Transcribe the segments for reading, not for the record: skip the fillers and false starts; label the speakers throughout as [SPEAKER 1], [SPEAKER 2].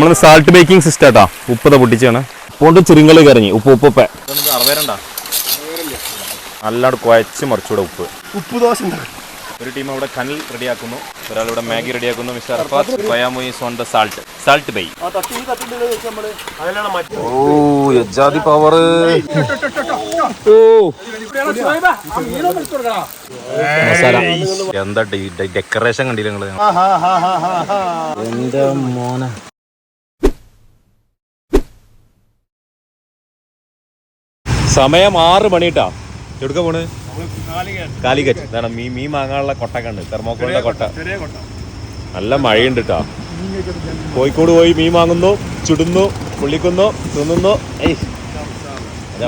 [SPEAKER 1] നമ്മൾ salt baking system കേട്ടോ. ഉപ്പത പൊട്ടിച്ചാണ് കൊണ്ട് ചിരിങ്ങള് കരഞ്ഞു ഉപ്പ് ഉപ്പ അറുപേരണ്ട നല്ലോണം കുഴച്ച് മറിച്ചൂടെ ഉപ്പ്
[SPEAKER 2] ദോശ.
[SPEAKER 1] ഒരു ടീം അവിടെ കനൽ റെഡിയാക്കുന്നു, ഒരാളിവിടെ മാഗി റെഡിയാക്കുന്നു. മിസ്റ്റർ അർഫാത്ത് സോയാമോയിസ് ഓൺ ദ സാൾട്ട് ബേ. ഓ യജാതി പവർ. മസാല എന്താ ഡെക്കറേഷൻ കണ്ടില്ല നിങ്ങള്? എന്റെ മോനെ സമയം 6 മണിട്ടാ. എവിടുക്ക പോണ്? കാലിക്കറ്റ്. ഇതാണ് മീൻ വാങ്ങാനുള്ള കൊട്ടൊക്കെ ഉണ്ട്, തെർമോക്കോളിന്റെ കൊട്ട. നല്ല മഴയുണ്ട് കേട്ടോ. കോഴിക്കോട് പോയി മീൻ വാങ്ങുന്നു, ചുടുന്നു, പുള്ളിക്കുന്നു, തിന്നുന്നു.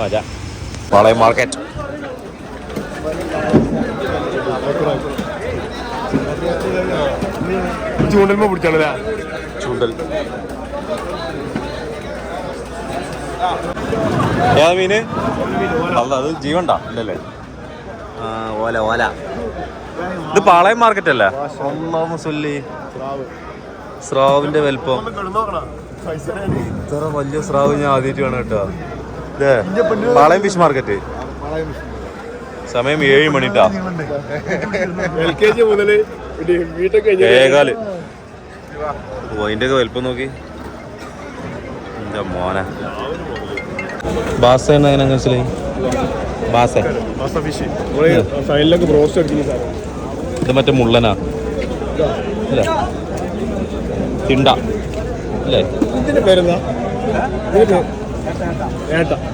[SPEAKER 1] മജ പാളയം മാർക്കറ്റ്.
[SPEAKER 2] ചൂണ്ടൽ പിടിച്ചാണല്ലേ?
[SPEAKER 1] ചൂണ്ടൽ ഏതാ മീന്? അല്ല അത് ജീവണ്ടാ ഇല്ലല്ലേ? ഓല ഓല. ഇത് പാളയം മാർക്കറ്റ് അല്ലേ? സ്രാവിന്റെ വലിപ്പം. ഇത്ര വലിയ സ്രാവ് ഞാൻ ആദ്യമായിട്ട് കാണാം കേട്ടോ. ഇതേ പാളയം ഫിഷ് മാർക്കറ്റ്. സമയം 7 മണിട്ടാ. ഏകാല്. അതിന്റെ ഒക്കെ വലിപ്പം നോക്കി. എന്റെ മോനെ ബാസ എങ്ങനെ മനസ്സിലായി? ബാസ ഇത് മറ്റേ മുള്ളനാ അല്ലേ? തിണ്ട അല്ലേ?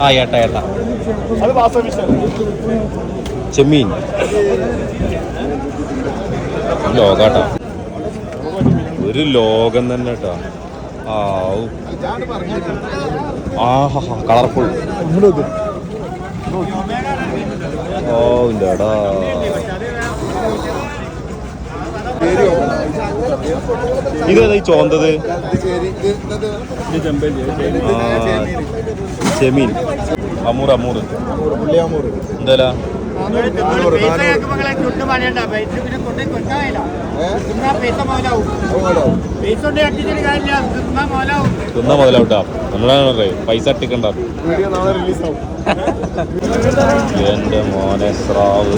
[SPEAKER 1] ആ ഏട്ട ഏട്ട. ചെമ്മീൻ ലോകാട്ടാ. ഒരു ലോകം തന്നെ കേട്ടോ. ആഹാ കളർഫുൾ. ഓ ഇല്ലടാ. ഇതേതാ ഈ ചോന്തത്? ചെമീൻ. അമൂർ അമൂർ എന്താ? തിന്നാ മുതലാവട്ടാ. നമ്മളെ പൈസ അട്ടിക്കണ്ട. എന്റെ മോനെ സ്രാവ്.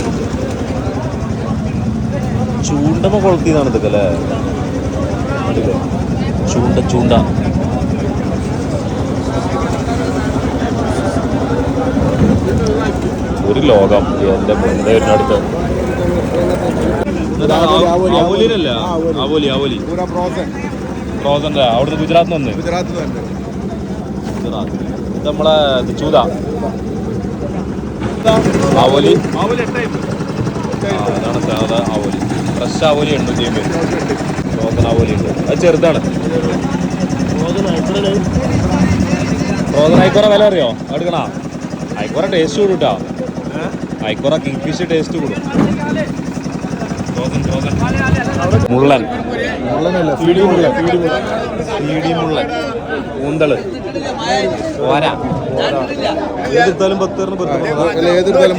[SPEAKER 1] ചൂണ്ടമ്മ കൊളത്തിന്നാണ് ഇതൊക്കെ അല്ലേ? ചൂണ്ട ചൂണ്ട. ഒരു ലോകം. എന്റെ അടുത്ത് ആവോലിയിലല്ല? ആവോലി ആവോലി ഫ്രോസന്റെ അവിടുന്ന് ഗുജറാത്തിൽ നിന്ന്. ഇത് നമ്മളെ ചൂത ആവോലി. അതാണ് സാധാ ആവോലി. ഫ്രഷ് ആവോലി 850. ഫ്രോസൺ ആവോലി ഉണ്ട്. അത് ചെറുതാണ്. ഫ്രോസൺ ആയിക്കോറ വില അറിയോ? എടുക്കണ ആയിക്കോറ ടേസ്റ്റ് കൂടും കേട്ടോ. ആയിക്കോറ കിങ് ഫിഷ് ടേസ്റ്റ് കൂടും. മുള്ളൻ മുള്ളൻ കൂന്തള് ഓര. ഏതെടുത്താലും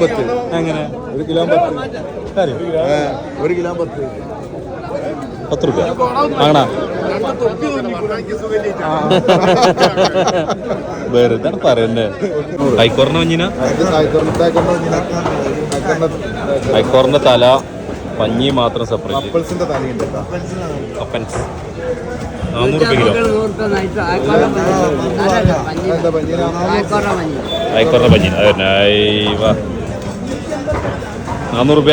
[SPEAKER 1] 10. എങ്ങനെ?
[SPEAKER 2] 1 കിലോ
[SPEAKER 1] 10 രൂപ വാങ്ങണ? വെറുതെ പറയുന്നേ. ഐക്കോറിന്റെ മഞ്ഞിന? ഐക്കോറിന്റെ തല പഞ്ഞി മാത്രം സെപ്പറേറ്റ്. കപ്പൻസ് 400 രൂപ കിലോ. ഐക്കോറിന്റെ പഞ്ഞി 400 രൂപ.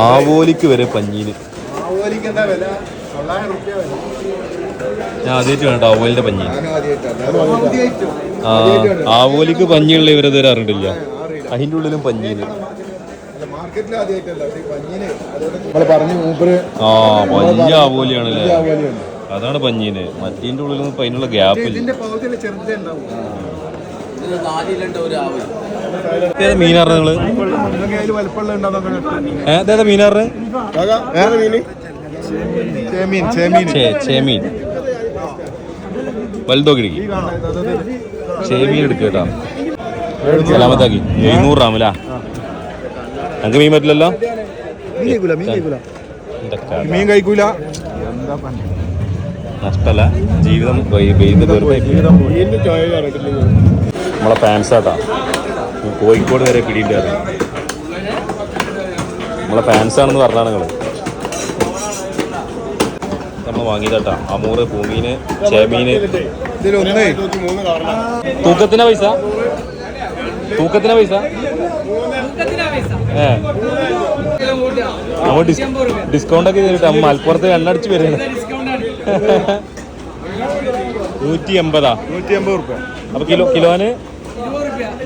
[SPEAKER 1] ആവോലിക്ക് വരെ പഞ്ഞീന്. ഞാൻ ആദ്യമായിട്ട് വേണ്ട ആവോലിന്റെ പഞ്ഞി. ആവോലിക്ക് പഞ്ഞിയുള്ള ഇവരതുവരെ അറിഞ്ഞിട്ടില്ല. അതിൻ്റെ ഉള്ളിലും പഞ്ഞീന്. വലിയ ആവോലിയാണല്ലേ? അതാണ് പഞ്ഞീന്. മറ്റേന്റെ ഉള്ളിലൊന്നും ഇപ്പൊ അതിനുള്ള ഗ്യാപ്പില്ല. മീനാറ് നിങ്ങള് ഏതാ മീനാറ്? ചേമീൻ വലുതോ കിടക്കി. ചേമീൻ എടുക്കുക കേട്ടോ. സലാമത്താക്കി 700 ഗ്രാമിലാ. ഞങ്ങൾക്ക് മീൻ പറ്റില്ലല്ലോ.
[SPEAKER 2] മീൻ കഴിക്കൂല.
[SPEAKER 1] നഷ്ടമല്ല, ജീവിതം നമ്മളെ ഫാൻസാട്ടാ, കോഴിക്കോട് വരെ പിടിയിട്ടാറ്. നമ്മളെ ഫാൻസാണെന്ന് പറഞ്ഞാണ് നിങ്ങൾ. നമ്മൾ വാങ്ങിയതാട്ടാ അമൂറ്, പൂമീന്, ചേമീന്. തൂക്കത്തിനാ പൈസ? നമ്മൾ ഡിസ്കൗണ്ട് ഒക്കെ ചെയ്തിട്ട് മലപ്പുറത്ത് എണ്ണടിച്ച് വരുന്നത് 180. 180 അപ്പൊ കിലോന്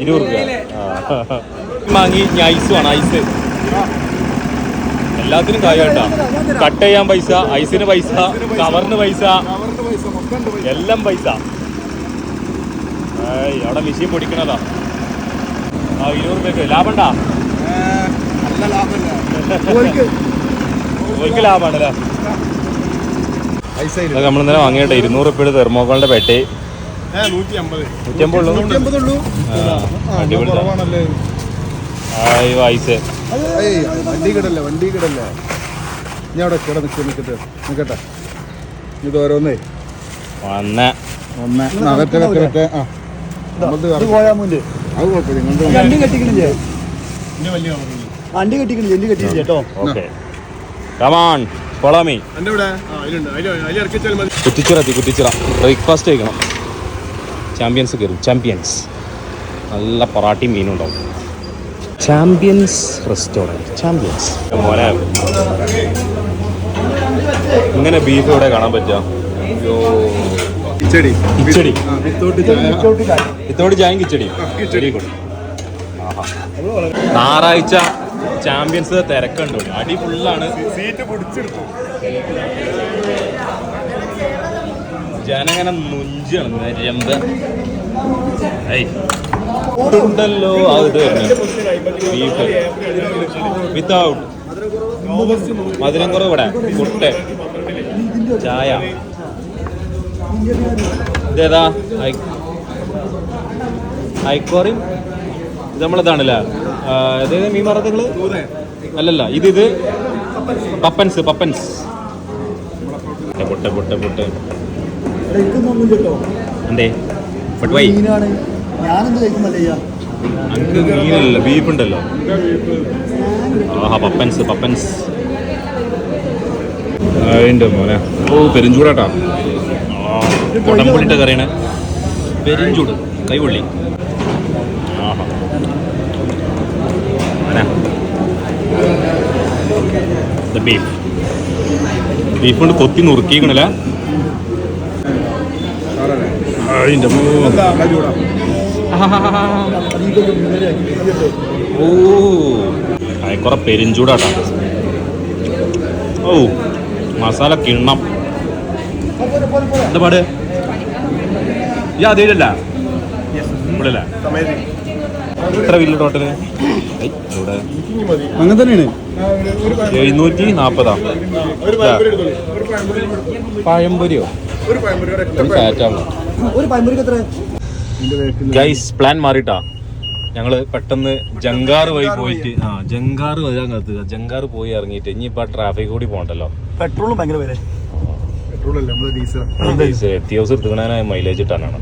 [SPEAKER 1] 20 രൂപ വാങ്ങി. ഐസ് വേണം, ഐസ് എല്ലാത്തിനും കാര്യമായിട്ടാ. കട്ട് ചെയ്യാൻ പൈസ, ഐസിന് പൈസ, കവറിന് പൈസ, എല്ലാം പൈസ. അവിടെ മെഷീൻ പൊടിക്കണതാ. 20 രൂപയ്ക്ക് ലാഭണ്ടാ? ഓർക്ക് ലാഭമാണല്ലേ. നമ്മൾ ഇന്നലെ വാങ്ങിയിട്ട് 200 രൂപയുടെ തെർമോക്കോളിന്റെ പെട്ടി 150 ഉള്ളൂ. ഐസ്
[SPEAKER 2] വണ്ടി കിടല്ലേ ഞാൻ അവിടെ നിക്കട്ടെ ഇത് ഓരോന്നേ
[SPEAKER 1] വന്നേ
[SPEAKER 2] വണ്ടി കെട്ടിക്കണില്ലേ കേട്ടോ.
[SPEAKER 1] കുറ്റിച്ചിറ ബ്രേക്ക്ഫാസ്റ്റ് കഴിക്കണം. ചാമ്പ്യൻസ് കയറും. ചാമ്പ്യൻസ് നല്ല പൊറാട്ടയും മീനും ഉണ്ടാവും. Champions restaurant. ചാമ്പ്യൻസ് മോനെ ഇങ്ങനെ ബീഫ് ഇവിടെ കാണാൻ പറ്റാം. കിച്ചടി ഇത്തോട് ചായം കിച്ചടി. ഞായറാഴ്ച ചാമ്പ്യൻസ് തിരക്കുണ്ട്. അടി ഫുള്ളാണ്. സീറ്റ് പിടിച്ചെടുത്തു. ജനങ്ങനെ നുഞ്ചാണ് നരമ്പ്. ഉണ്ടല്ലോ അത് ബീഫ് വിത്തൗട്ട് മധുരം കുറവ്. ഇവിടെ പുട്ട്, ചായ. ഇതേതാ? ഐക്കോറിയും ഇത് നമ്മളതാണല്ലേ. ഇതേതാ മീൻ മറന്നുകള്? അല്ലല്ല, ഇത് പപ്പൻസ്. പുട്ട് എന്തേ? മീനല്ല, ബീഫ് ഉണ്ടല്ലോ. പപ്പൻസ് അതിൻ്റെ മോനെ. പെരുംചൂടാട്ടാ. കൊടംപുളിട്ട കറിയാണ്. പെരുംചൂട് കൈപൊള്ളി. ബീഫ് കൊണ്ട് കൊത്തി നുറുക്കിക്കണല്ലേ. കുറെ പെരിഞ്ചൂടാട്ടാ. മസാല കിണ്ണം. എന്താ പാട്? ഈ അതേലല്ല ഇവിടെ എത്ര ബില്ല് ടോട്ടല്?
[SPEAKER 2] അങ്ങനെ തന്നെയാണ്.
[SPEAKER 1] 740. പഴംപൊരിയോ? ഗൈസ് പ്ലാൻ മാറിട്ടാ. ഞങ്ങള് പെട്ടെന്ന് ജങ്കാർ വഴി പോയിട്ട് ജങ്കാർ വരാൻ കത്തുക. ജങ്കാർ പോയി ഇറങ്ങിയിട്ട് ഇനിയിപ്പോ ട്രാഫിക് കൂടി പോകണ്ടല്ലോ.
[SPEAKER 2] പെട്രോളും ഭയങ്കര വില.
[SPEAKER 1] എത്തിയോസ് എടുത്തുകണാനായ മൈലേജ് ഇട്ടാനാണ്.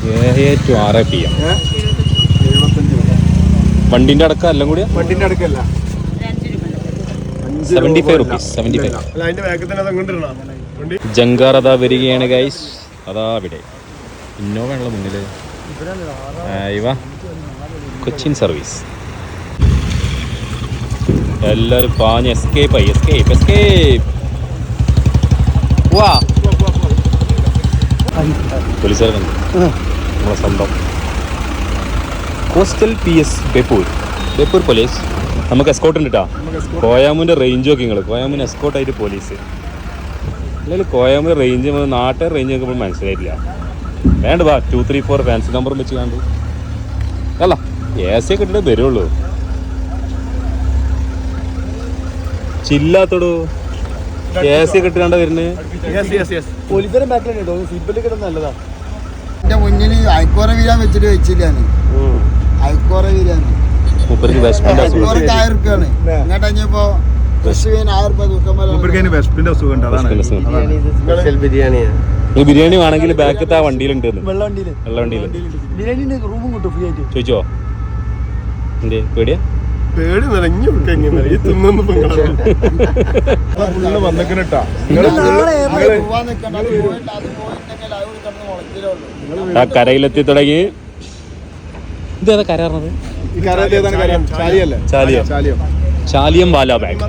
[SPEAKER 1] 6 PM വണ്ടിന്റെ അടക്കം എല്ലാം കൂടി 75 rupees. ജങ്കാർ അതാ വരികയാണ് ഗൈസ്. അതാ ഇവിടെ ഇന്നോവ ഉള്ള മുന്നില്. കൊച്ചിൻ സർവീസ്. എല്ലാരും പാഞ്ഞ് എസ്കേപ്പ്. പോലീസുകാരൻ നമ്മളെ സ്വന്തം കോസ്റ്റൽ PS ബേപ്പൂർ പോലീസ്. നമുക്ക് എസ്കോട്ട് ഉണ്ട് കേട്ടോ. കോയാമൂൻ്റെ റേഞ്ച് നോക്കി നിങ്ങൾ. കോയാമൂന് എസ്കോട്ടായിട്ട് പോലീസ്. അല്ലെങ്കിൽ കോയാമൂർ റേഞ്ച് നാട്ടുകാർ റേഞ്ച് നോക്കുമ്പോൾ മനസ്സിലായിട്ടില്ല. വേണ്ട വാ 234 ഫാൻസി നമ്പർ വെച്ച് കണ്ടു. അല്ല AC ഒക്കെ ഇട്ടിട്ട് വരുള്ളൂ. ചില്ലാത്തോടു AC ഒക്കെ ഇട്ടാണ്ട് വരുന്നത്.
[SPEAKER 2] എന്റെ മുന്നിൽ അയക്കോറ വീരാൻ വെച്ചിട്ട് വെച്ചില്ല. അയക്കോറ വീരാൻ 1000 രൂപയാണ്. ഇങ്ങോട്ട് കഴിഞ്ഞപ്പോ വിശപ്പിന്റെ അസുഖം ഉണ്ട് അതാണ്
[SPEAKER 3] സ്പെഷ്യൽ ബിരിയാണിയാണ്.
[SPEAKER 1] ഈ ബിരിയാണി വേണമെങ്കിൽ ബാക്കത്തെ ആ വണ്ടിയിലുണ്ട്
[SPEAKER 2] വെള്ള വണ്ടിയില്
[SPEAKER 1] വെള്ള വണ്ടിയിൽ
[SPEAKER 2] ബിരിയാണി റൂമും കിട്ടും ഫ്രീ ആയിട്ട്.
[SPEAKER 1] ചോദിച്ചോ എന്തേ പേടിയാ
[SPEAKER 3] പേടി നിറഞ്ഞു ഈ തിന്നു
[SPEAKER 2] വന്നിട്ടാ
[SPEAKER 1] ആ കരയിലെത്തി തുടങ്ങി. ഇതേതാ കര പറഞ്ഞത്? ചാലിയം ബാല ബാഗ്.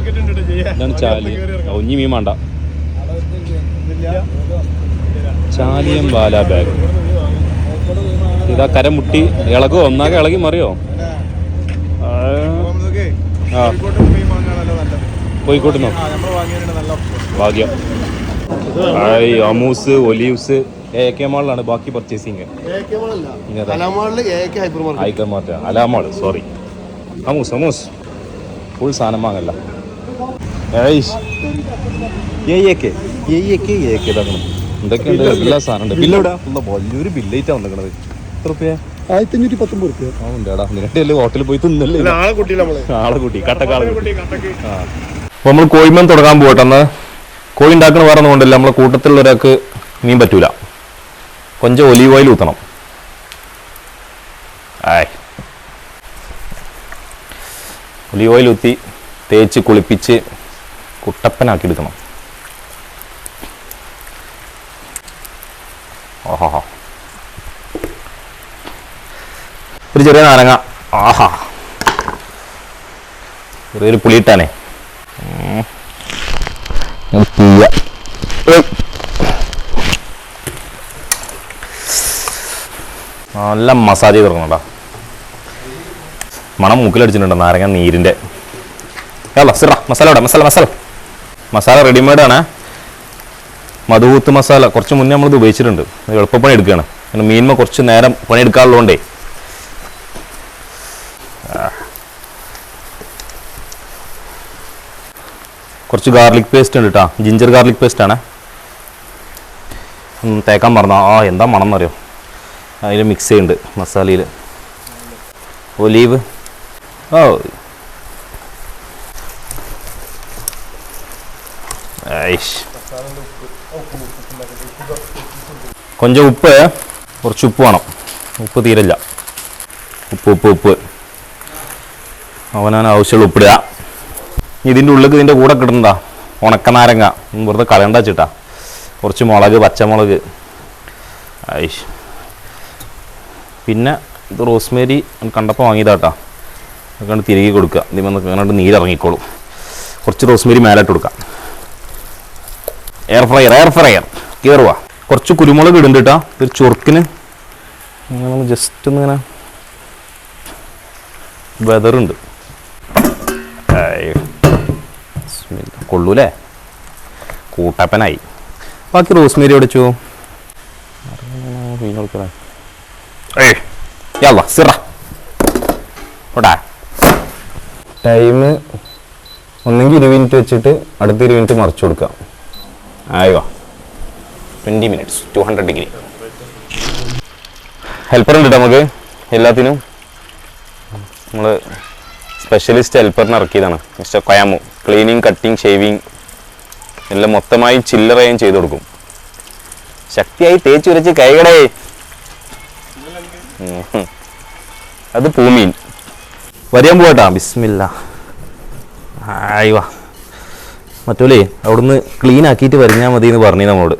[SPEAKER 1] ഇതാണ് ചാലിയം. ഒഞ്ഞി മീൻ വേണ്ട. ചാലിയം ബാല ബാഗ്. ഇതാ കര മുട്ടി ഇളകോ ഒന്നാകെ ഇളകി മറിയോ? ആ കോഴിക്കോട്ടുന്നോ? ഭാഗ്യം. അമൂസ് ഒലീവ്സ് AK മാളിലാണ് ബാക്കി പർച്ചേസിങ്. ഹൈപ്പർ മാർട്ട് അലാമാൾ സോറി. അമൂസ് ഫുൾ സാധനം വാങ്ങല്ല. എന്തൊക്കെയുണ്ട്? എല്ലാ സാധനം ഉണ്ട്. ബില്ലെവിടാ? വലിയൊരു ബില്ലേറ്റാ വന്നിരിക്കണത്. എത്ര റുപ്യ?
[SPEAKER 2] 1519 രൂപ.
[SPEAKER 1] ആണ്ടാടാ നിരട്ടിയല്ലേ ഹോട്ടലിൽ പോയി തിന്നല്ലേ? ആളെ കൂട്ടി കട്ടക്കാളെ കൂട്ടി. അപ്പോൾ നമ്മൾ കോഴിമീൻ തുടങ്ങാൻ പോകട്ടെ. അന്ന് കോഴി ഉണ്ടാക്കണ വേറെ ഒന്നും കൊണ്ടല്ല, നമ്മളെ കൂട്ടത്തിലുള്ള ഒരാൾക്ക് മീൻ പറ്റൂല. കൊഞ്ചം ഒലീവ് ഓയിൽ ഊത്തണം. ഒലീവ് ഓയിൽ ഊത്തി തേച്ച് കുളിപ്പിച്ച് കുട്ടപ്പനാക്കി എടുക്കണം. ഓഹോ ഒരു ചെറിയ നാരങ്ങ. ആഹാ ചെറിയൊരു പുളിയിട്ടാനേ. നല്ല മസാജ് ചെയ്ത് തുടങ്ങണ. മണം മൂക്കിലടിച്ചിട്ടുണ്ട് നാരങ്ങ നീരിൻ്റെ. മസാല റെഡിമെയ്ഡാണ്. മധുകൂത്ത് മസാല കുറച്ച് മുന്നേ നമ്മളിത് ഉപയോഗിച്ചിട്ടുണ്ട്. എളുപ്പപ്പണി എടുക്കുകയാണ്. പിന്നെ മീൻമ കുറച്ച് നേരം പണിയെടുക്കാറുള്ളതുകൊണ്ടേ. കുറച്ച് ഗാർലിക് പേസ്റ്റ് ഉണ്ട് കേട്ടോ. ജിഞ്ചർ ഗാർലിക് പേസ്റ്റാണ്. തേക്കാൻ പറഞ്ഞാൽ എന്താ മണം എന്നറിയോ? അതിൽ മിക്സ് ചെയ്യുന്നുണ്ട് മസാലയിൽ. ഒലീവ് കൊഞ്ചം ഉപ്പ്, കുറച്ച് ഉപ്പ് വേണം. ഉപ്പ് തീരല്ല. ഉപ്പ് അവനാണ് ആവശ്യമുള്ള ഉപ്പിടുക. ഇതിൻ്റെ ഉള്ളിൽ ഇതിൻ്റെ കൂടെ കിട്ടുന്നതാ ഉണക്കനാരങ്ങ. വെറുതെ കളയണ്ട വെച്ചിട്ടാ. കുറച്ച് മുളക്, പച്ചമുളക്. പിന്നെ ഇത് റോസ്മേരി കണ്ടപ്പോൾ വാങ്ങിയതാട്ടാ. അതൊക്കെ തിരികെ കൊടുക്കുക. ഇതിന് അങ്ങനെ നീരിറങ്ങിക്കോളും. കുറച്ച് റോസ്മേരി മേലിട്ട് കൊടുക്കാം. എയർ ഫ്രയർ കയറുക. കുറച്ച് കുരുമുളക് ഇടുന്നുണ്ട് കേട്ടോ. ഒരു ചൊറുക്കിന് നമ്മൾ ജസ്റ്റ് ഒന്നിങ്ങനെ വെതറുണ്ട്. കൊള്ളൂലേ? കൂട്ടപ്പനായി. ബാക്കി റോസ്മേരി ഒടിച്ചു. ടൈം ഒന്നെങ്കിൽ 20 മിനിറ്റ് വെച്ചിട്ട് അടുത്ത 20 മിനിറ്റ് മറിച്ചു കൊടുക്കാം. ആയോ 20 മിനിറ്റ്സ് 200 ഡിഗ്രി. ഹെൽപ്പർ ഉണ്ട് കേട്ടോ നമുക്ക് എല്ലാത്തിനും. നമ്മൾ സ്പെഷ്യലിസ്റ്റ് ഹെൽപ്പറിന് ഇറക്കിയതാണ് mister Koyamu. Cleaning, cutting, shaving എല്ലാം മൊത്തമായി ചില്ലറയും ചെയ്തു കൊടുക്കും. ശക്തിയായി തേച്ച് ഉരച്ച് കൈകടേ. അത് പൂമീൻ വരിയാൻ പോകട്ടാ. ബിസ്മില്ല. ആയിവാ മറ്റോലേ അവിടുന്ന് ക്ലീൻ ആക്കിയിട്ട് വരഞ്ഞാൽ മതി എന്ന് പറഞ്ഞു നമ്മളോട്.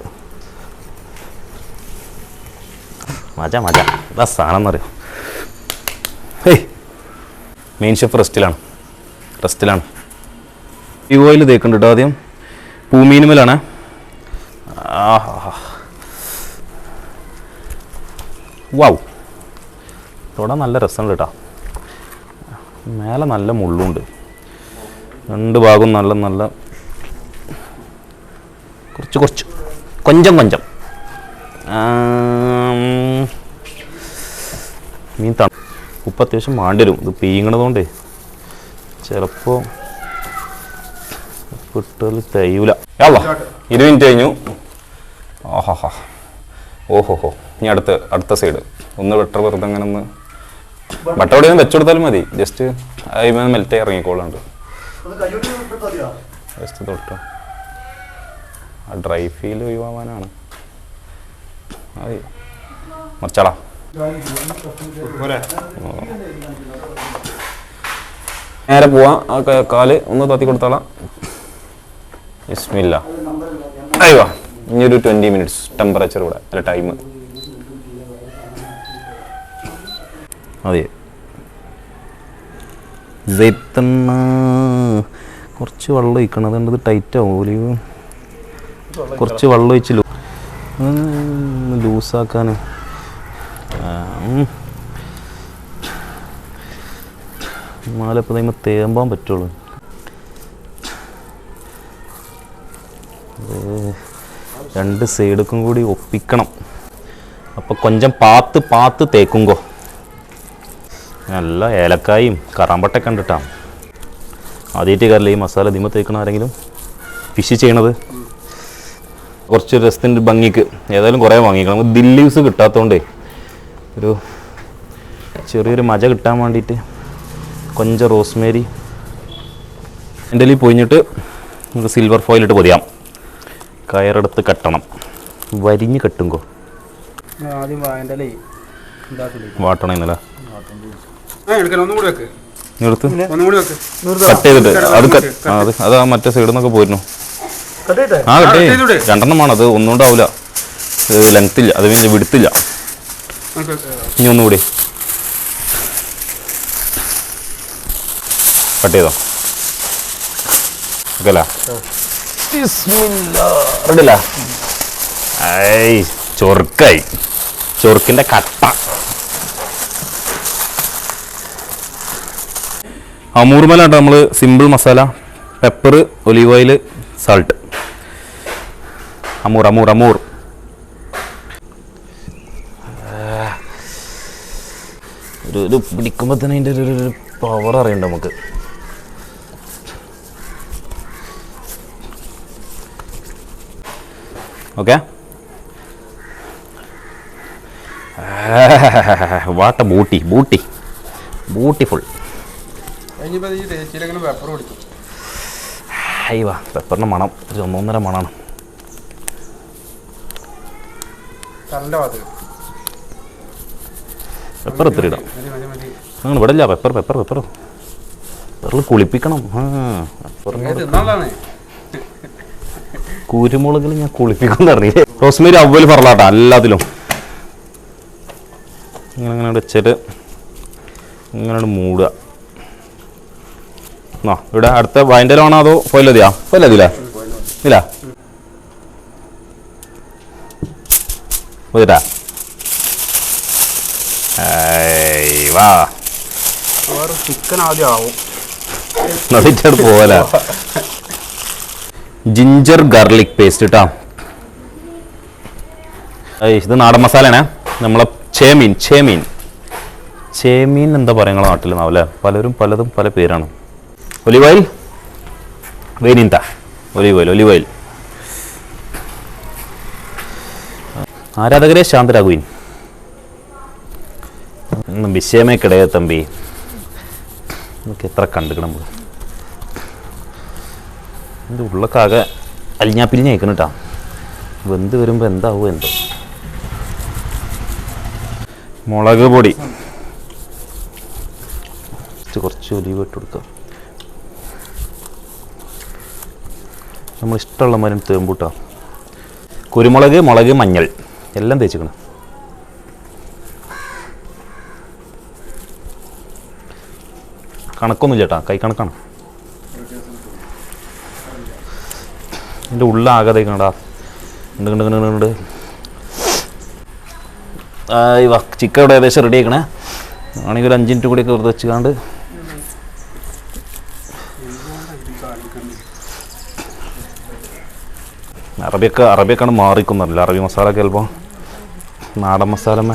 [SPEAKER 1] മജ എന്താ സാധനം എന്നറിയാം. മെയിൻ ഷെഫ് റെസ്റ്റിലാണ്. ഈ ഓയിൽ തേക്കുന്നുണ്ട് കേട്ടോ. ആദ്യം പൂമീനുമലാണ്. വാവ് തൊടാൻ നല്ല രസമുണ്ട് കേട്ടോ. മേലെ നല്ല മുള്ളുണ്ട്. രണ്ട് ഭാഗവും നല്ല കുറച്ച് കൊഞ്ചം മീൻ ഉപ്പ് അത്യാവശ്യം മാണ്ടി വരും. ഇത് പീങ്ങണതുകൊണ്ടേ ചിലപ്പോൾ ഉപ്പിട്ടാൽ തയ്യൂല. 20 മിനിറ്റ് കഴിഞ്ഞു. ഓഹോ ഇനി അടുത്ത സൈഡ് ഒന്ന് ബട്ടർ വെറുതെ അങ്ങനെ ഒന്ന് ബട്ടർ ഇവിടെ വെച്ചു കൊടുത്താലും മതി. ജസ്റ്റ് അതിൽ മെൽറ്റായി ഇറങ്ങിക്കോളുണ്ട്. ജസ്റ്റ് തൊട്ടോ ആ ഡ്രൈ ഫീൽ ഒഴിവാകാനാണ്. അതെ മറിച്ചാടാ. നേരെ പോവാം. ആ കാല് ഒന്ന് തത്തി കൊടുത്താളാം. ബിസ്മില്ലാ. അയ്യോ ഇനിയൊരു 20 മിനിറ്റ്സ് ടെമ്പറേച്ചർ ഇവിടെ അല്ല ടൈം. അതെ ജെയ്ത്തെണ്ണ കുറച്ച് വെള്ളം ഒഴിക്കണം. അതുകൊണ്ട് ഇത് ടൈറ്റ് ആവും. ഒലിവ് കുറച്ച് വെള്ളം ഒഴിച്ച് ലൂസാക്കാൻ. എന്നാലപ്പോൾ കഴിയുമ്പോൾ തേമ്പാൻ പറ്റുള്ളൂ. രണ്ട് സൈഡുക്കും കൂടി ഒപ്പിക്കണം. അപ്പോൾ കൊഞ്ചം പാത്ത് തേക്കുങ്കോ. നല്ല ഏലക്കായും കറാമ്പട്ടൊക്കെ കണ്ടിട്ടാണ് ആദ്യമായിട്ട് കയറില്ല ഈ മസാല ദിമ തേക്കണം. ആരെങ്കിലും ഫിഷ് ചെയ്യണത് കുറച്ച് രസത്തിൻ്റെ ഭംഗിക്ക് ഏതായാലും കുറേ വാങ്ങിക്കണം. നമുക്ക് ദില്ലീവ്സ് കിട്ടാത്തതുകൊണ്ടേ ഒരു ചെറിയൊരു മജ കിട്ടാൻ വേണ്ടിയിട്ട് കൊഞ്ചം റോസ്മേരി എൻ്റെ കയ്യിൽ പൊയിഞ്ഞിട്ട് നമുക്ക് സിൽവർ ഫോയിലിട്ട് പൊതിയാം. കയറെടുത്ത് കെട്ടണം. വരിഞ്ഞ് കെട്ടുങ്കോ. വാട്ടണം ഇന്നലെ എടുത്ത് കട്ട് ചെയ്തിട്ട് അത് ആ മറ്റേ സൈഡിൽ നിന്നൊക്കെ പോയിരുന്നു. ആ കട്ട് 2 വേണം. അത് ഒന്നുകൊണ്ടാവില്ല. ലെങ്ത് ഇല്ല. അത് പിന്നെ വിടുത്തില്ല. ഇനി ഒന്നുകൂടി കട്ട് ചെയ്തോ. ഓക്കെ അല്ല റെഡില്ല. ഐ ചൊറുക്കായി. ചൊറുക്കിൻ്റെ കട്ട. അമൂർമലാട്ടോ നമ്മൾ simple masala. Pepper, olive oil, salt. അമൂർ ഒരു പിടിക്കുമ്പോൾ തന്നെ അതിൻ്റെ ഒരു പവർ അറിയണ്ട നമുക്ക്. Okay what a beautiful. അയ്യോ പെപ്പറിൻ്റെ മണം ഒരു 1.5 മണമാണ്. പെപ്പർ എത്ര ഇടാം? അങ്ങനെ ഇവിടെ ഇല്ല. പെപ്പറിൽ കുളിപ്പിക്കണം. കുരുമുളകിൽ ഞാൻ കുളിപ്പിക്കുന്ന അറിയില്ലേ. റോസ്മേരി അവല് പറലാട്ടാ എല്ലാത്തിലും. ഇങ്ങനെ വെച്ചിട്ട് ഇങ്ങനെ മൂടുക. ആ ഇവിടെ അടുത്ത വൈൻഡലാണോ അതോ ഫോയിലതിയാ? ഫോയിലതില്ല ഇല്ല പോയിട്ടാ. വാ ചിക്കൻ ആദ്യം ആവും നടിച്ചത് പോലെ. ജിഞ്ചർ ഗാർലിക് പേസ്റ്റ് കേട്ടോ. ഇത് നാടൻ മസാലയാണ്. നമ്മളെ ചേമീൻ എന്താ പറയുക നാട്ടിൽ നിന്നാവല്ലേ? പലരും പലതും പല പേരാണ്. ഒലിവ് ഓയിൽ വേനിന്ത ഒലിവ് ഓയിൽ. ആരാധകരെ ശാന്തരാകുവിൻ. വിഷയമേ കിടയ തമ്പി. നമുക്ക് എത്ര കണ്ടുക്കണം നമ്മൾ. ഇത് ഉള്ളക്കാകെ അലിഞ്ഞാപ്പിലിഞ്ഞ് അയക്കണം കേട്ടോ. വെന്ത് വരുമ്പോൾ എന്താവും എന്തോ. മുളക് പൊടി കുറച്ച് ഒലിവ് ഇട്ട് കൊടുക്കാം. നമ്മൾ ഇഷ്ടമുള്ള മരം തേമ്പൂട്ടാ. കുരുമുളക്, മുളക്, മഞ്ഞൾ എല്ലാം തേച്ചിക്കണം. കണക്കൊന്നും ചേട്ടാ, കൈ കണക്കാണ്. എൻ്റെ ഉള്ളാകാതെ കണ്ടാ ഉണ്ട്. ചിക്കൻ ഇവിടെ ഏകദേശം റെഡി ആക്കണേ. ആണെങ്കിൽ ഒരു 5 മിനിറ്റ് കൂടി വെറുതെ വെച്ചുകൊണ്ട് അറബിയൊക്കെയാണ് മാറിക്കുന്നറില്ല. അറബി മസാല ഒക്കെ ചിലപ്പോൾ നാടൻ മസാലമ്മ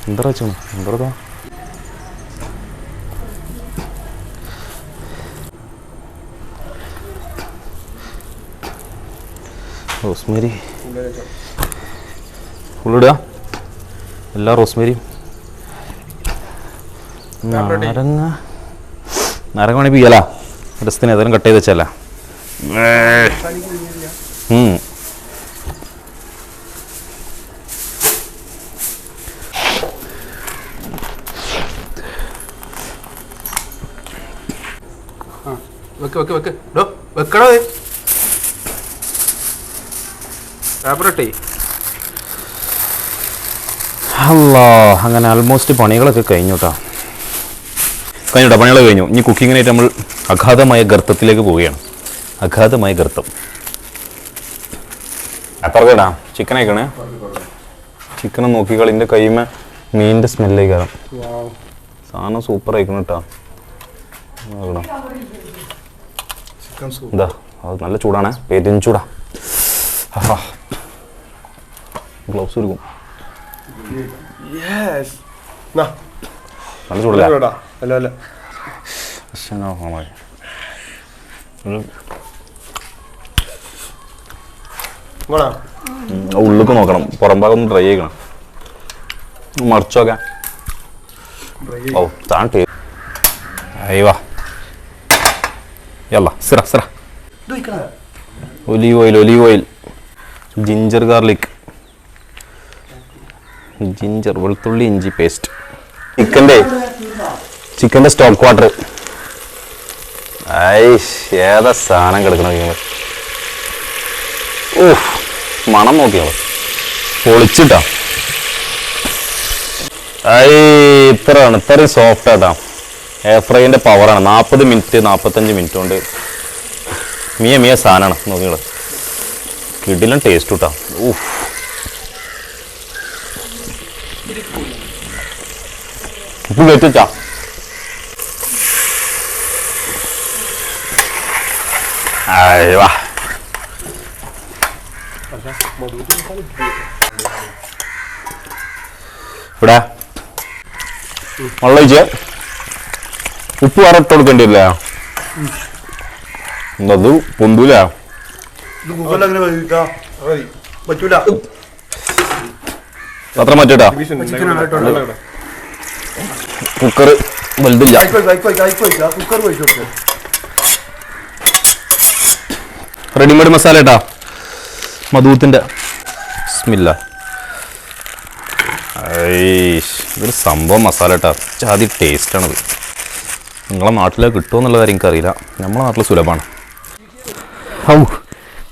[SPEAKER 1] എന്താ വെച്ചോ എന്താ റോസ്മേരി ഫുള്ളിടുക. എല്ലാ റോസ്മേരിയും നാരങ്ങ വേണമെങ്കിൽ പിയ്യലാ. രസത്തിന് ഏതായാലും കട്ട് ചെയ്ത് വെച്ചല്ല.
[SPEAKER 3] വെക്കണോ പേപ്പറിട്ടേ.
[SPEAKER 1] അല്ലാ, അങ്ങനെ ആൾമോസ്റ്റ് പണികളൊക്കെ കഴിഞ്ഞുട്ടാ. പണികൾ കഴിഞ്ഞു. ഇനി കുക്കിങ്ങിനായിട്ട് നമ്മൾ അഗാധമായ ഗർത്തത്തിലേക്ക് പോവുകയാണ്. അഗാധമായ ഗർത്തം. അപ്പറക്കേടാ ചിക്കൻ അയക്കണേ. ചിക്കൻ നോക്കിക്കളിൻ്റെ കൈമ മീനിൻ്റെ സ്മെല്ല് കയറാം. സാധനം സൂപ്പർ അയക്കണം കേട്ടോ. എന്താ അത് നല്ല ചൂടാണ്, പേരും ചൂടാ. ഗ്ലൗസ് എടുക്കും. നല്ല ചൂടല്ലേ? ഉള്ളിക്ക് നോക്കണം, പുറം ഭാഗം ഒന്ന് ഡ്രൈ ചെയ്യണം. മറിച്ചോക്കെ ഓ താൻ അയ്യവാ. യല്ല സിറ സിറ. Olive oil, ginger garlic, ginger വെളുത്തുള്ളി ഇഞ്ചി പേസ്റ്റ്, ചിക്കൻ്റെ സ്റ്റോക്ക് വാട്ടർ. ഏതാ സാധനം കിടക്കണം. ഓ മണം നോക്കിയോ, പൊളിച്ചിട്ടാ. ഇത്രയും സോഫ്റ്റ് ആട്ടാ. എയർ ഫ്രൈൻ്റെ പവറാണ്. 40 മിനിറ്റ് 45 മിനിറ്റ് കൊണ്ട് മിയ സാധനമാണ്. നോക്കിയോളൂ, കിടിലൻ ടേസ്റ്റ് കിട്ടാം. ഊഫ്, ഉപ്പ് കയറ്റിച്ചാ. വാ ഇവിടെ വെള്ളം ഒഴിച്ച് ഉപ്പ് വേറെ ഇട്ട് കൊടുക്കേണ്ടില്ല. അത് പൊന്തൂല. അത്ര മാറ്റിട്ടാ. കുക്കർ വലുതില്ല. റെഡിമെയ്ഡ് മസാല ഇട്ടാ മധൂത്തിൻ്റെ. ബിസ്മില്ല. ഇതൊരു സംഭവം മസാല ഇട്ടാ. ചാതി ടേസ്റ്റാണത്. നിങ്ങളെ നാട്ടിൽ കിട്ടുമോ എന്നുള്ള കാര്യം എനിക്കറിയില്ല. നമ്മളെ നാട്ടിൽ സുലഭമാണ്.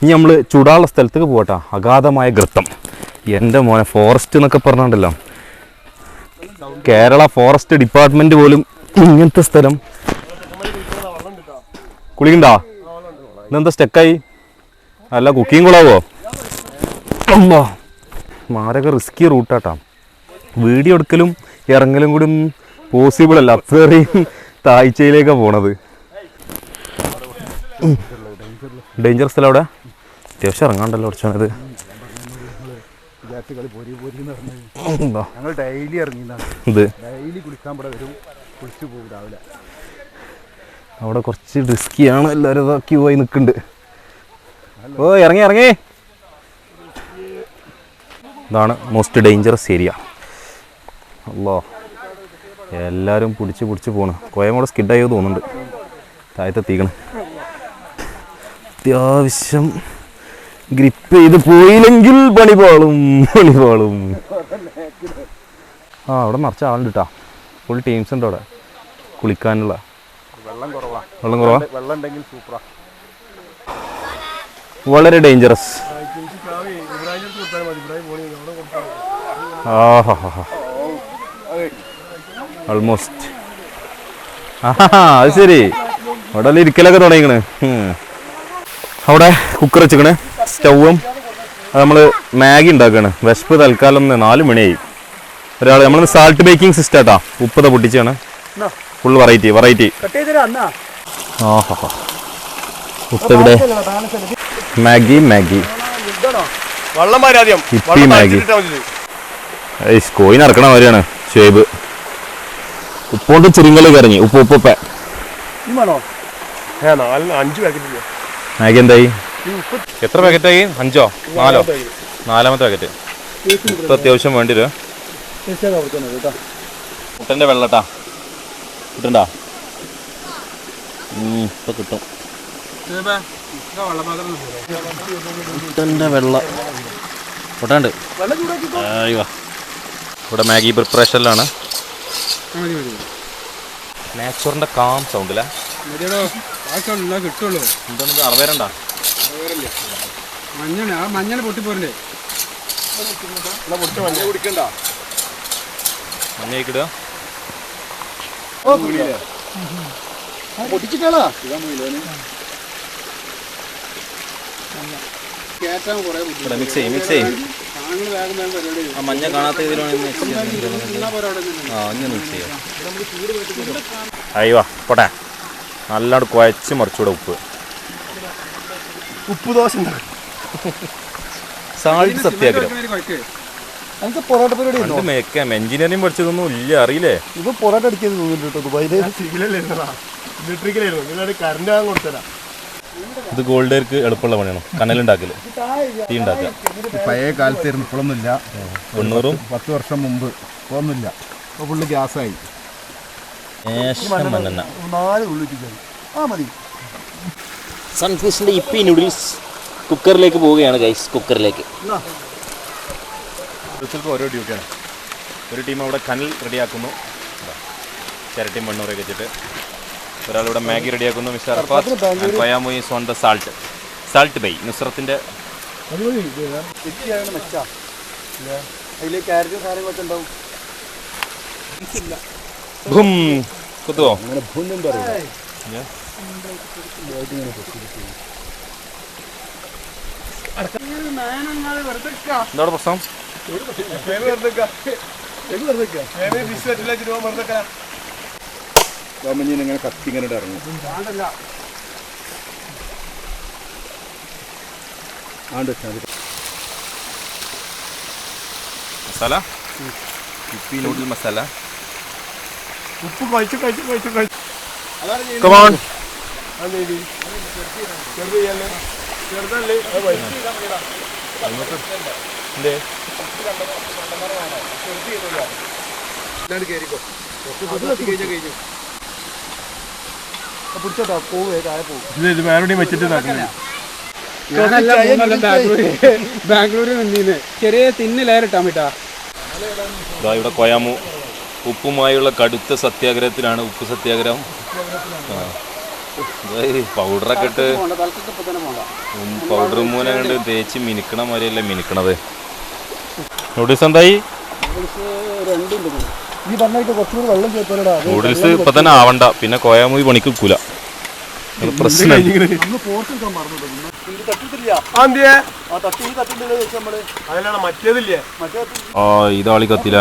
[SPEAKER 1] ഇനി നമ്മൾ ചൂടാനുള്ള സ്ഥലത്തേക്ക് പോകട്ടാ. അഗാധമായ ഗർത്തം. എൻ്റെ മോനെ, ഫോറസ്റ്റ് എന്നൊക്കെ പറഞ്ഞിട്ടുണ്ടല്ലോ, കേരള ഫോറസ്റ്റ് ഡിപ്പാർട്ട്മെൻറ്റ് പോലും ഇങ്ങനത്തെ സ്ഥലം. കുളിക്കണ്ടാ? ഇതെന്താ സ്റ്റക്കായി? അല്ല കുക്കിങ് കൂടാവോ? മാരക റിസ്കി റൂട്ടാട്ടാ. വീഡിയോ എടുക്കലും ഇറങ്ങലും കൂടി പോസിബിൾ അല്ല. അത്രയും താഴ്ചയിലേക്കാണ് പോണത്. ഡേഞ്ചർ സ്ഥലം അവിടെ. അത്യാവശ്യം ഇറങ്ങാണ്ടല്ലോ കുറച്ചാണിത്. ഇത് അവിടെ കുറച്ച് റിസ്കിയാണ്. എല്ലാവരും ഇതാക്കി പോയി നിൽക്കുന്നുണ്ട്. ഓ ഇറങ്ങി. ഇതാണ് മോസ്റ്റ് ഡേഞ്ചറസ് ഏരിയ. അല്ലോ, എല്ലാവരും പിടിച്ച് പോണ്. കോയമ്മൂടെ സ്കിഡായോ തോന്നുന്നുണ്ട്. താഴത്തെത്തിക്കണം. അത്യാവശ്യം ഗ്രിപ്പ് ചെയ്ത് പോയില്ലെങ്കിൽ പണി പാളും. അവിടെ നിറച്ച ആളുണ്ട് കേട്ടോ. ഫുൾ ടീംസ് ഉണ്ട് അവിടെ കുളിക്കാനുള്ള. വെള്ളം കുറവാ. വളരെ ഡേഞ്ചറസ്. ഓൾമോസ്റ്റ്. അത് ശരി, അവിടെ ഇരിക്കലൊക്കെ തുടങ്ങിക്കണ്. അവിടെ കുക്കർ വെച്ചിക്കണ്, സ്റ്റൗവും. അത് നമ്മൾ മാഗി ഉണ്ടാക്കുകയാണ്. വിശപ്പ് തൽക്കാലം 4 മണിയായി. ഒരാൾ നമ്മൾ സാൾട്ട് ബേക്കിംഗ് സിസ്റ്റം കേട്ടോ. ഉപ്പത പൊട്ടിച്ചാണ്. Full variety. ഉപ്പിവിടെ മാഗി ഇപ്പി മാഗി. കോയിൻ ഇറക്കണ മാതിരിയാണ് ഷേബ്. ഉപ്പോണ്ട് ചെറിങ്ങള് കരഞ്ഞു. ഉപ്പ മാഗി എന്തായി? എത്ര പാക്കറ്റായി? 5ഓ 4ഓ? 4ാമത്തെ പാക്കറ്റ്. ഇപ്പം അത്യാവശ്യം വേണ്ടി വരും. മുട്ടൻ്റെ വെള്ളട്ടാ. കിട്ടണ്ടാ?
[SPEAKER 4] ഇപ്പം കിട്ടും. കുട്ടൻ്റെ വെള്ള കുട്ടാണ്ട്. അയ്യോ, ഇവിടെ മാഗി പ്രിപ്പറേഷനിലാണ്. നാച്ചുറിൻ്റെ കാം സൗണ്ട് അല്ലേ?
[SPEAKER 2] കിട്ടുള്ളൂ.
[SPEAKER 4] എന്താണെന്ന് അറുപേരണ്ടാ
[SPEAKER 2] മഞ്ഞൾ പൊട്ടിപ്പോരണ്ടേ? മഞ്ഞൾ കുടിക്കണ്ട.
[SPEAKER 4] മഞ്ഞയ്ക്കിടുക.
[SPEAKER 2] പൊട്ടിച്ചിട്ടാ
[SPEAKER 4] മിക്സ് ചെയ്യും. ആ മഞ്ഞ കാണാത്ത ഇതിലാണ് മിക്സ് ചെയ്യാം.
[SPEAKER 1] അയ്യോ പോട്ടെ, നല്ലോണം കുഴച്ച് മറിച്ചൂടെ ഉപ്പ്.
[SPEAKER 2] ഉപ്പ് ദോശ
[SPEAKER 1] സാൾട്ട് സത്യാഗ്രഹം.
[SPEAKER 2] നമുക്ക് പൊറോട്ട പരിപാടി
[SPEAKER 1] മേക്കാം. എഞ്ചിനീയറിംഗ് പഠിച്ചതൊന്നും ഇല്ല, അറിയില്ലേ?
[SPEAKER 2] ഇപ്പൊ പൊറോട്ട അടിക്കാൻ തോന്നുന്നുണ്ട് കേട്ടോ. ദുബായില് ഇലക്ട്രിക്കലായിരുന്നു, കറണ്ട് വാങ്ങാൻ കൊടുത്തരാ.
[SPEAKER 1] ഇത് ഗോൾഡേർക്ക് എളുപ്പമുള്ള പണിയാണ്, കനലുണ്ടാക്കല്, തീ ഉണ്ടാക്കുക.
[SPEAKER 2] പഴയ കാലത്തായിരുന്നു, ഇപ്പോഴൊന്നുമില്ല.
[SPEAKER 1] 90
[SPEAKER 2] 10 വർഷം മുമ്പ് ഇപ്പൊന്നുമില്ല. ഇപ്പൊ ഫുള്ള് ഗ്യാസായി. 4 ഉള്ളിട്ടിരിക്കുകയാണ്. മതി.
[SPEAKER 4] സൺഫിഷിൻ്റെ ഇപ്പി നൂഡിൽസ് കുക്കറിലേക്ക് പോവുകയാണ് ഗൈസ്. കുക്കറിലേക്ക്
[SPEAKER 1] ചിലപ്പോൾ ഓരോ ഡ്യൂട്ടിയാണ്. ഒരു ടീം അവിടെ കനൽ റെഡിയാക്കുന്നു, ചിരട്ടി മണ്ണൂറൊക്കെ വെച്ചിട്ട്. ഒരാളിവിടെ മാഗി റെഡിയാക്കുന്നു, മിസ്റ്റർ അർഫാത്ത്. കൊയാമോയി ഓൺ ദ സാൾട്ട് ബൈ നുസ്രത്തിൻ്റെ.
[SPEAKER 2] അതില് ക്യാരറ്റും സാധനങ്ങളൊക്കെ ഉണ്ടാവും.
[SPEAKER 1] ഭും കുത്തുവോ? എന്താണ് പ്രശ്നം?
[SPEAKER 2] ഇങ്ങനെ കത്തിങ്ങനെ ഇറങ്ങും.
[SPEAKER 1] മസാല ഇപ്പി നൂഡിൽ മസാല.
[SPEAKER 2] ഉപ്പ് കഴിച്ചു.
[SPEAKER 1] Come on.
[SPEAKER 2] വേറെയും വെച്ചിട്ട്
[SPEAKER 5] ബാംഗ്ലൂരിൽ നിന്നീന്ന് ചെറിയ തിന്ന് ലെയറിട്ടാൻ പറ്റാ.
[SPEAKER 1] ഇവിടെ കൊയാമു ഉപ്പുമായുള്ള കടുത്ത സത്യാഗ്രഹത്തിലാണ്. ഉപ്പ് സത്യാഗ്രഹം. പൗഡറൊക്കെ ഇട്ട് പൗഡർ മൂലം കണ്ട് തേച്ച് മിനുക്കണ മാതിരിയല്ലേ മിനുക്കണത്. നൂഡിൽസ് എന്തായി? നൂഡിൽസ് ഇപ്പൊ തന്നെ ആവണ്ട, പിന്നെ കോയാമൂയി പണിക്ക് വെക്കൂല. പ്രശ്നം ഇതാളി കത്തില്ല.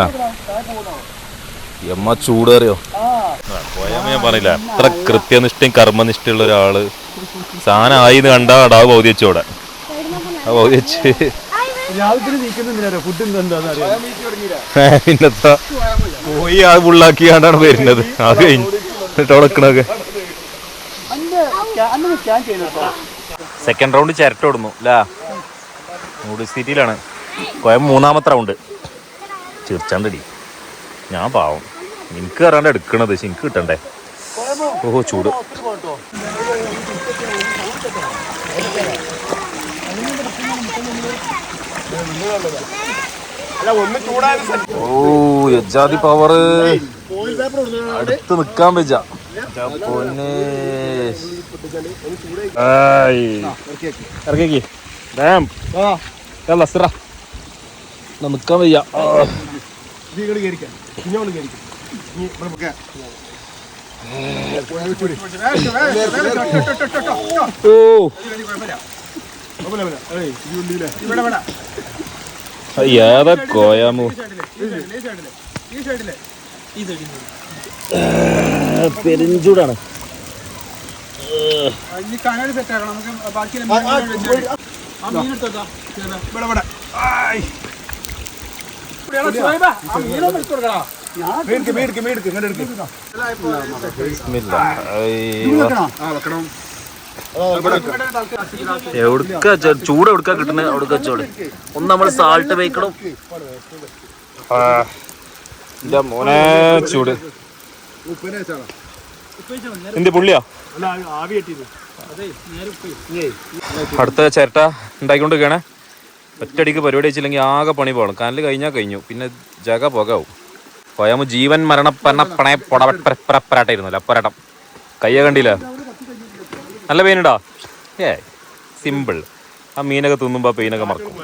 [SPEAKER 1] എമ്മ ചൂടേറിയോ? കോയാമ ഞാൻ പറഞ്ഞില്ല, എത്ര കൃത്യനിഷ്ഠയും കർമ്മനിഷ്ഠയുള്ള ഒരാള്. സാധനം ആയിന്ന് കണ്ടാ അടാവ് പൗതി വെച്ചോടെ. ആ പൗതി വെച്ച് പിന്നത്തെ പോയി ആ ഫുള്ളാക്കിയാണ്ടാണ് വരുന്നത്. അത് കഴിഞ്ഞിട്ട് ഉടക്കണൊക്കെ. സെക്കൻഡ് റൗണ്ട് ചിരട്ട ഓടുന്നു അല്ല, നൂഡിൽസ് സിറ്റിയിലാണ്. കോയം 3ാമത്തെ റൗണ്ട്. ചിരിച്ചാണ്ടടി, ഞാൻ പാവം. എനിക്ക് അറിയാണ്ട് എടുക്കണത്, പക്ഷെ എനിക്ക് കിട്ടണ്ടേ. ഓഹോ ചൂട്. ഓ യജാതി പവറ്. അടുത്ത് നിക്കാൻ വെച്ച പൊന്നെ. ഇറക്കി നിക്കാൻ വയ്യ. ഏതാ കോയാമു? പെരിഞ്ചൂടാണ്. ചൂട് എവിടുക്കാ കിട്ടുന്നത് അവിടെ വെച്ചോട്. ഒന്ന് നമ്മൾ സാൾട്ട് വെക്കണം. മോനെ ചൂട് എന്ത് പുള്ളിയാ? അടുത്ത ചിരട്ട ഉണ്ടാക്കിക്കൊണ്ടിരിക്കുകയാണ്. ഒറ്റയടിക്ക് പരിപാടി വെച്ചില്ലെങ്കിൽ ആകെ പണി പോകണം. കനൽ കഴിഞ്ഞാൽ കഴിഞ്ഞു, പിന്നെ ജഗ പുകയാവും. പോയാൽ ജീവൻ മരണപ്പണപ്പണയപ്പൊടപ്പരാട്ടായിരുന്നല്ലോ അപ്പരട്ടം. കയ്യ കണ്ടില്ല, നല്ല പെയിനുണ്ടാ. സിമ്പിൾ. ആ മീനൊക്കെ തിന്നുമ്പോൾ പെയിനൊക്കെ മറക്കും.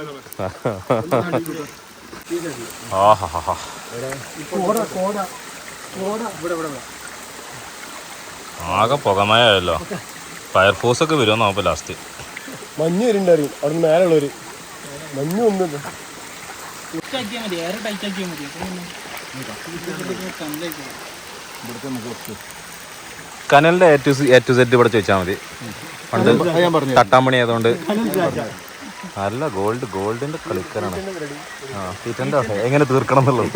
[SPEAKER 1] ആകെ പുകമയല്ലോ. ഫയർഫോഴ്സ് ഒക്കെ വരുമോ നോക്കാം ലാസ്റ്റ്.
[SPEAKER 2] മഞ്ഞ് വരുന്നുണ്ടായിരുന്നു അവിടെ നിന്ന് മേലുള്ളവര്. മഞ്ഞ് ഒന്നും
[SPEAKER 1] കനലിന്റെ എ ടു സെറ്റ് ഇവിടെ ചോദിച്ചാൽ മതി. പണ്ട് തട്ടാമണി ആയതുകൊണ്ട് നല്ല ഗോൾഡിന്റെ കളിക്കാരാണ്. എങ്ങനെ തീർക്കണം എന്നുള്ളത്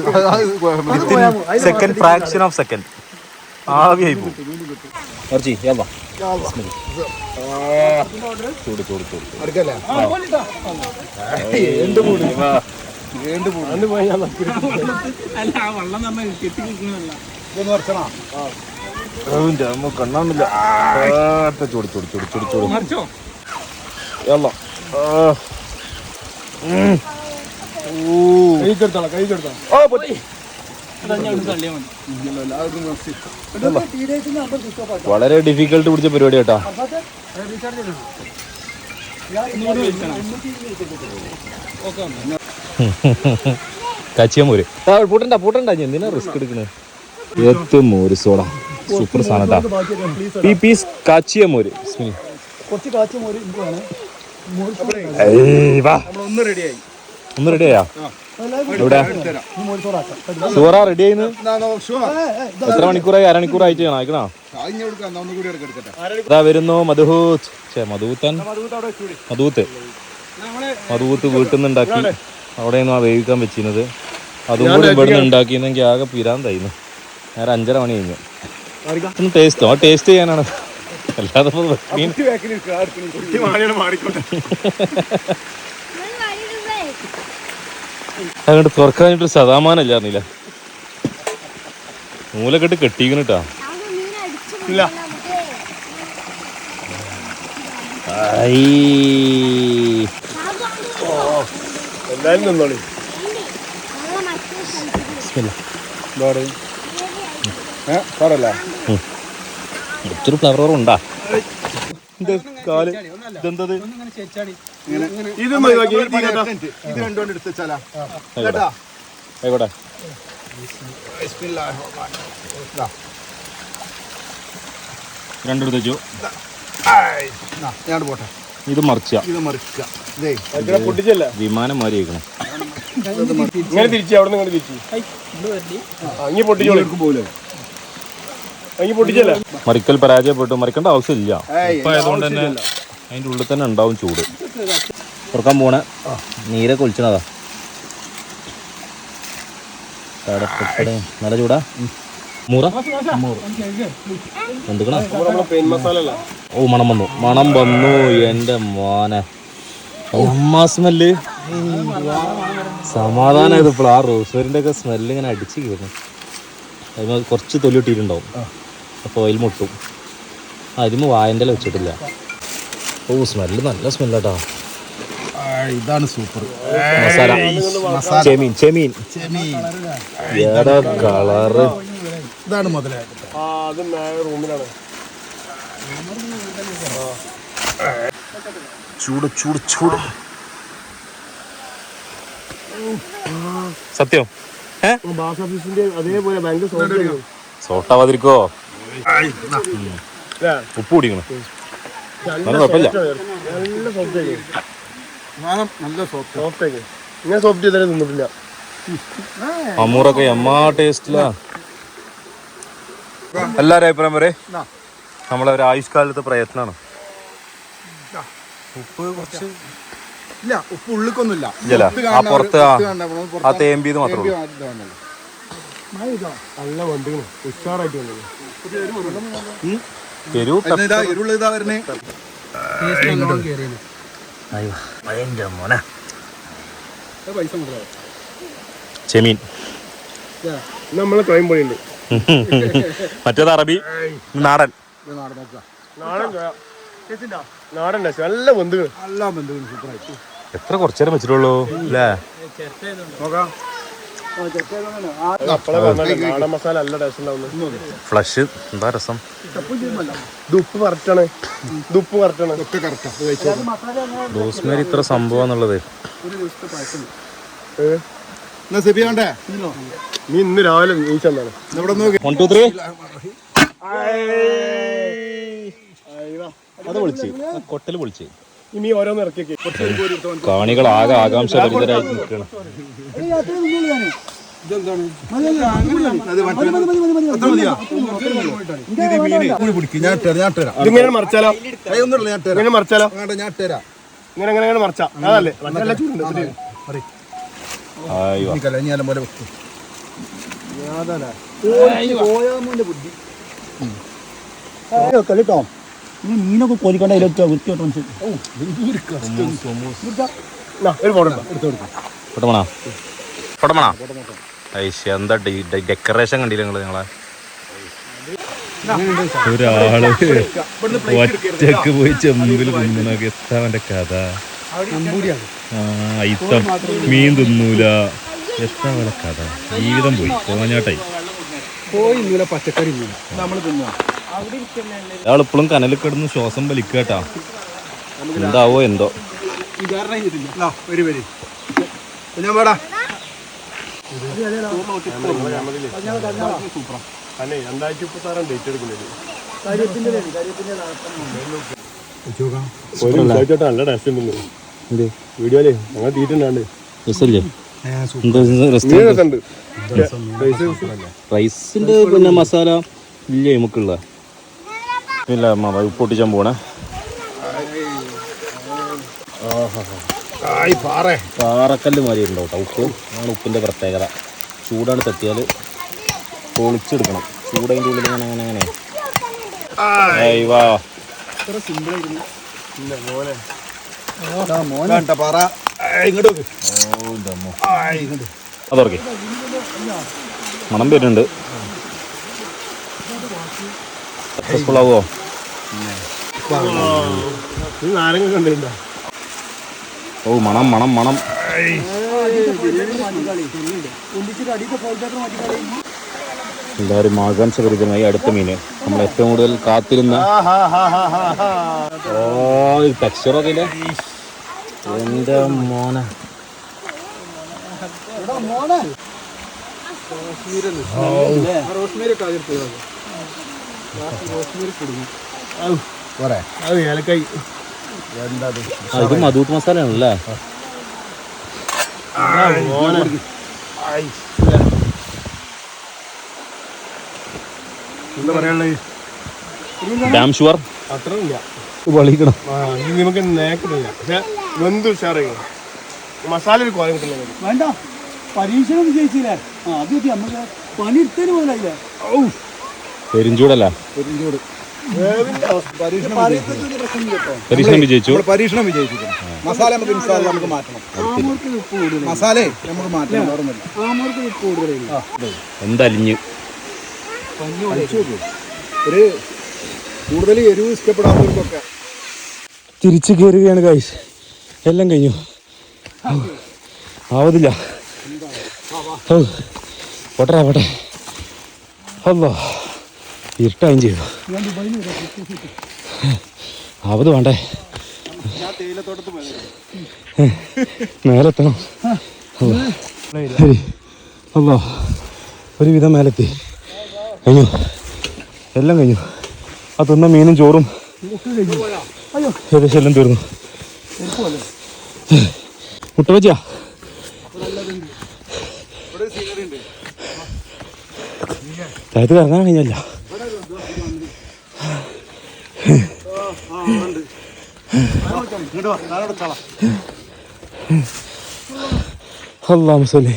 [SPEAKER 1] സെക്കൻഡ് ഫ്രാക്ഷൻ ഓഫ് സെക്കൻഡ് ആവിയായി പോകും. ചൂട് ചൂട് ചൂട് കണ്ണാന്നില്ല. ചൂട് ചൂട് ചൂട് ചൂട് ചൂട് വളരെ ഡിഫിക്കൽട്ട് പിടിച്ച പരിപാടി കേട്ടാ. കച്ചിയമോര് പൂട്ടണ്ട എന്തിനാ റിസ്ക് എടുക്കുന്നത്. ഏറ്റവും മോര് സോഡ സൂപ്പർ സാധനം കേട്ടാ. പീസ് കാച്ചിയമോര്. ഒന്ന് റെഡിയാ? എവിടെ ഷുവറ റെഡി ആയിന്ന്? എത്ര മണിക്കൂറായി? അരമണിക്കൂറായിട്ട് അയക്കണോ? ഇതാ വരുന്നു മധുഹൂത്ത്. മധുഹൂത്ത് വീട്ടിൽ നിന്ന് ഉണ്ടാക്കി അവിടെയാണ് ആ വേവിക്കാൻ വെച്ചിരുന്നത്. അതും കൂടി ഇവിടെ നിന്ന് ഉണ്ടാക്കിയെന്നെങ്കിൽ ആകെ പിരാന്തായിരുന്നു. നേരെ 5:30 മണി കഴിഞ്ഞു. ഒന്ന് ടേസ്റ്റ് ചെയ്യാനാണ്, അല്ലാതെ അങ്ങോട്ട് തുറക്കാനായിട്ടൊരു സദാമാനല്ലായിരുന്നില്ല. മൂലക്കെട്ട് കെട്ടിക്കണിട്ടാ. ഒത്തിരി ഫ്ലവർ ഉണ്ടാ. ഇതെന്തത്? ആയിക്കോട്ടെ. രണ്ടെടുത്ത് വെച്ചു. ഇത് മറിച്ച വിമാനം മാറി വെക്കണം. മറിക്കൽ പരാജയപ്പെട്ടു. മറിക്കേണ്ട ആവശ്യമില്ല. ഇപ്പം ആയതുകൊണ്ട് തന്നെ അതിൻ്റെ ഉള്ളിൽ തന്നെ ഉണ്ടാവും ചൂട്. തുറക്കാൻ പോണ നീരെ കൊളിച്ചണതാ. നല്ല ചൂടാ. ഓ മണം വന്നു എൻ്റെ മോനെ. അമ്മ സ്മെല്ല് സമാധാനം. ഇതിപ്പോൾ ആ റോസ്മേരിൻ്റെ ഒക്കെ സ്മെല്ല് ഇങ്ങനെ അടിച്ച് കയറുന്നു. അതിന് കുറച്ച് തൊലി ഇട്ടിട്ടുണ്ടാവും. അപ്പോൾ ഓയിൽ മുട്ടും. അതിന് വായൻ്റെ വെച്ചിട്ടില്ല. ഓ സ്മെല്ല് നല്ല സ്മെല്ലാട്ടാ.
[SPEAKER 2] ഇതാണ് സൂപ്പർ
[SPEAKER 1] മസാല. ചെമീൻ ഏതാ കളറ്?
[SPEAKER 2] ഇതാണ് മുതലായത്.
[SPEAKER 1] ചൂട് ചൂട് ചൂട് സത്യം. സോട്ടാവാതിരിക്കോ? ഉപ്പ് കുടിക്കണം. കുഴപ്പമില്ല. അമ്മൂറൊക്കെ എമ്മാ ടേസ്റ്റിലാ. എല്ലാവരും അഭിപ്രായം വരെ നമ്മളെ ഒരു ആയുഷ്കാലത്തെ പ്രയത്നമാണ്. ഉപ്പ് കുറച്ച്
[SPEAKER 2] ഇല്ല, ഉപ്പ് ഉള്ളിക്കൊന്നുമില്ല.
[SPEAKER 1] ആ പുറത്ത് ആ തേമ്പീത് മാത്രമേ ഉള്ളൂ.
[SPEAKER 2] നല്ല വണ്ടികൾ ഉഷാറായിട്ട്
[SPEAKER 1] ചെമീൻ
[SPEAKER 2] നമ്മളെ ടൈം പോയിണ്ട്.
[SPEAKER 1] മറ്റേത് അറബി, നാടൻ.
[SPEAKER 2] നാടൻ നല്ല ബന്ധുകൾ എല്ലാ ബന്ധുക്കളും സൂപ്പറായിട്ട്
[SPEAKER 1] എത്ര കുറച്ചേരം വെച്ചിട്ടുള്ളൂ അല്ലേ?
[SPEAKER 2] നാടൻ മസാല നല്ല ടേസ്റ്റ് ഉണ്ടാവുന്നത്.
[SPEAKER 1] ഫ്ലഷ് എന്താ രസം.
[SPEAKER 2] ഉപ്പ് കറക്റ്റാണ്, ഉപ്പ് കറക്റ്റാണ്, ഒക്കെ കറക്റ്റാ.
[SPEAKER 1] റോസ്മേരി ഇത്ര സംഭവം എന്നുള്ളത്
[SPEAKER 2] നീ ഇന്ന് രാവിലെ നീച്ചെന്നാണ് ഇവിടെ നോക്കി
[SPEAKER 1] 1 2 3 അത് വിളിച്ച് കൊട്ടൽ വിളിച്ച്
[SPEAKER 2] ഇനി ഓരോന്ന് ഇറക്കി
[SPEAKER 1] കാണികൾ ആകെ ആകാംക്ഷ ഭരിതരായിട്ട് നിൽക്കണം.
[SPEAKER 2] ഇതിങ്ങനെ മറിച്ചാലോ, ഇങ്ങനെ മറിച്ചാലോ, ഇങ്ങനെ ഇങ്ങനെ മറിച്ചാ അതല്ലേ നല്ല ചൂടുണ്ട്. കേട്ടോ മീനൊക്കെ കോരിക്കണ്ട അതിലൊക്കെ വൃത്തിയോട്ട്
[SPEAKER 1] എന്താ ഡെക്കറേഷൻ കണ്ടില്ല നിങ്ങള്? ഞങ്ങളെ ഒരാള് ഒറ്റക്ക് പോയി ചെമ്പിൽ തിന്നണൊക്കെ എത്താ അവന്റെ കഥ. ഇത്തം മീൻ തിന്നൂല, എത്താ അവന്റെ കഥ. ജീവിതം പോയി കോഞ്ഞാട്ടായി.
[SPEAKER 5] പച്ചക്കറി
[SPEAKER 1] അയാളിപ്പോഴും കനലിൽ കിടന്ന് ശ്വാസം വലിക്കാട്ടാ. എന്താവോ എന്തോ.
[SPEAKER 2] നല്ല ടേസ്റ്റ് ഉണ്ട് വീഡിയോയില് ഞങ്ങൾ തീറ്റുണ്ടാണ്ട്
[SPEAKER 1] റൈസിന്റെ പിന്നെ മസാല ഇല്ലേ നമുക്കുള്ള ഇല്ല. ഉപ്പൊട്ടിച്ചാൻ പോണേ. പാറക്കല്ല് മാതിരി ഉണ്ടാവും കേട്ടോ ഉപ്പ്. ആണ് ഉപ്പിന്റെ പ്രത്യേകത. ചൂടാണ് തട്ടിയാൽ പൊളിച്ചെടുക്കണം. ചൂടതിൻ്റെ ഉള്ളിൽ ഇങ്ങനെ അങ്ങനെ അങ്ങനെ. വാ അതോർക്കെ മണം വരുന്നുണ്ട്. സക്സസ്ഫുൾ ആവുമോ?
[SPEAKER 2] നാരങ്ങ കണ്ടിട്ടുണ്ടോ?
[SPEAKER 1] ഓ മണം മണം മണം. എല്ലാവരും ആകാംക്ഷഭരിതമായി അടുത്ത മീന് നമ്മൾ ഏറ്റവും കൂടുതൽ കാത്തിരുന്ന. ഓ ടെക്സ്ചറൊക്കെ ഇല്ലേ എന്റെ മോനെ. ഇത് മധൂട്ട് മസാല ആണല്ലേ?
[SPEAKER 2] എന്താ പറയാനുള്ളത്?
[SPEAKER 1] ഡാം ഷുവർ
[SPEAKER 2] അത്രയില്ല
[SPEAKER 1] വളിക്കണം.
[SPEAKER 2] നമുക്ക് നേക്കില്ല. പക്ഷെ വെന്ത് ഉഷാറ് മസാല ഒരു കോലം കിട്ടില്ല. വേണ്ട പരീക്ഷണം വിജയിച്ചില്ലേ? അത് നമുക്ക് പണിയെടുത്തതിന് പോലായില്ലേ?
[SPEAKER 1] പെരിഞ്ചൂടല്ല.
[SPEAKER 2] പെരിഞ്ചൂട്
[SPEAKER 1] പരീക്ഷണം വിജയിച്ചു.
[SPEAKER 2] പരീക്ഷണം വിജയിച്ചു. മസാല നമുക്ക് മാറ്റണം. മസാല നമുക്ക് മാറ്റണം.
[SPEAKER 1] എന്തലിഞ്ഞ്
[SPEAKER 2] ഒരു കൂടുതൽ എരിവ് ഇഷ്ടപ്പെടാത്തവർക്കൊക്കെ
[SPEAKER 1] തിരിച്ചു കയറുകയാണ് ഗൈസ്. എല്ലാം കഴിഞ്ഞു. ആവതില്ല. പോട്ടെ പോട്ടെ. അല്ലോ ഇരുട്ടായും ചെയ്തു. ആവത് വേണ്ടേ? മേലെത്തണം. അല്ലോ ഒരുവിധം മേലെത്തി. കഴിഞ്ഞു. എല്ലാം കഴിഞ്ഞു. ആ തിന്ന മീനും ചോറും ഏകദേശം എല്ലാം തീർന്നു. മുട്ട വെച്ചാ താഴത്ത് ഇറങ്ങാൻ കഴിഞ്ഞല്ല. അല്ലാഹു സല്ലി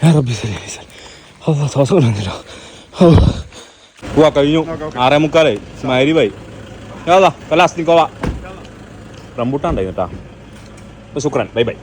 [SPEAKER 1] യാ റബ്ബി സല്ലി അല്ലാഹു ശ്വാസം കിട്ടുന്നില്ല. പോവാ കഴിഞ്ഞു. 6:45 മഗ്‌രിബായി. യാ അല്ലാ കലാസ് നിക്കോവാ. റംബൂട്ടാൻ ഉണ്ടായിരുന്നു കേട്ടോ. ശുക്രൻ. Bye bye.